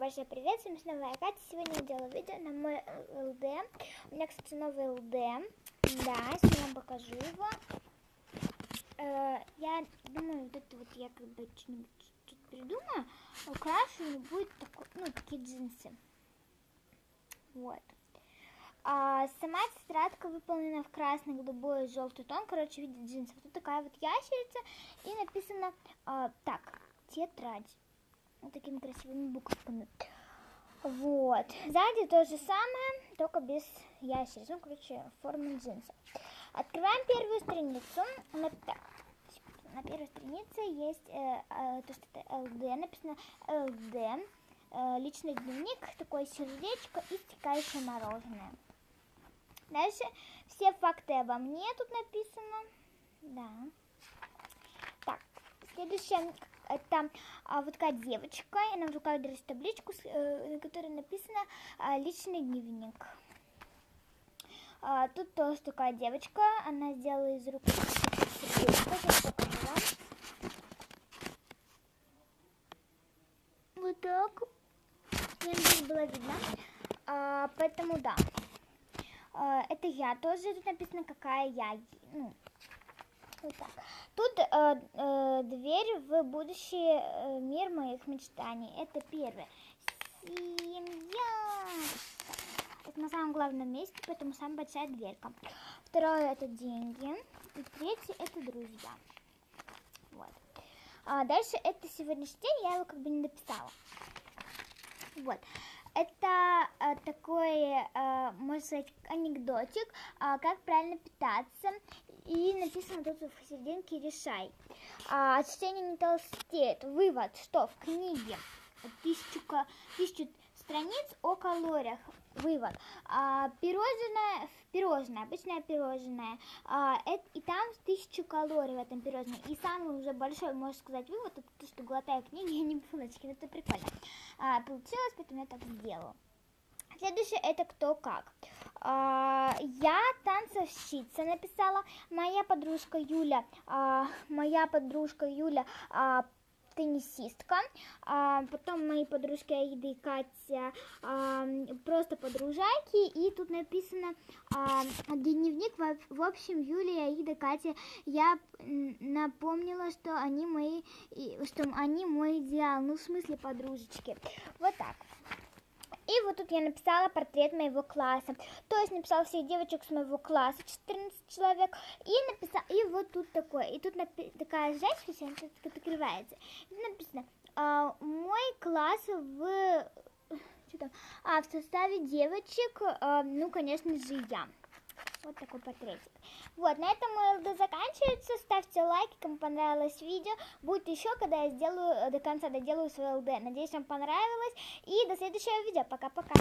большой привет, всем снова я Катя. Сегодня я делаю видео на мой ЛД. У меня, кстати, новый ЛД. Да, сейчас я вам покажу его. Я думаю, вот это вот я как бы что-нибудь придумаю. Украшу, и будет такой, такие джинсы. Вот. Сама тетрадка выполнена в красный, голубой и желтый тон. Короче, в виде джинсов. Тут такая вот ящерица. И написано так, тетрадь. Вот такими красивыми буковками. Вот. Сзади то же самое, только без ящерицы. Короче, форма джинсов. Открываем первую страницу. На первой странице есть то, что это ЛД. Написано ЛД. Личный дневник, такое сердечко и стекающее мороженое. Дальше все факты обо мне тут написано. Да. Так, следующее. Это вот такая девочка, она в руках держит табличку, на которой написано «Личный дневник». Тут тоже такая девочка, она сделала из рук сердечко, сейчас покажу вам. Вот так. Я надеюсь, было видно. Поэтому да. Это я тоже, тут написано, какая я. Вот так. Тут дверь в будущий мир моих мечтаний. Это первое. Семья. Это на самом главном месте, поэтому самая большая дверка. Второе это деньги. И третье это друзья. Вот. Дальше это сегодняшний день, я его как бы не написала. Вот. Это такой, можно сказать, анекдотик, как правильно питаться. И написано тут в серединке «Решай». От чтения не толстеет. Вывод, что в книге 1000 страниц о калориях. Вывод. Пирожное, обычное пирожное. И там 1000 калорий в этом пирожном. И самый уже большой, можно сказать, вывод, это то, что глотаю книги, я не булочки. Это прикольно. Получилось, поэтому я так сделала. Следующее это кто как. Я танцовщица написала. Моя подружка Юля теннисистка. Потом мои подружки Аида и Катя просто подружайки. И тут написано дневник. В общем, Юля, Аида, Катя. Я напомнила, что они мой идеал. Ну, в смысле, подружечки. Вот так. И вот тут я написала портрет моего класса. То есть написала всех девочек с моего класса, 14 человек. И вот тут такое. И тут такая женщина, тут открывается. И написано, мой класс в составе девочек, ну, конечно же, я. Вот такой портретик. Вот, на этом мой ЛД заканчивается. Ставьте лайки, кому понравилось видео. Будет еще, когда я до конца доделаю свой ЛД. Надеюсь, вам понравилось. И до следующего видео. Пока-пока.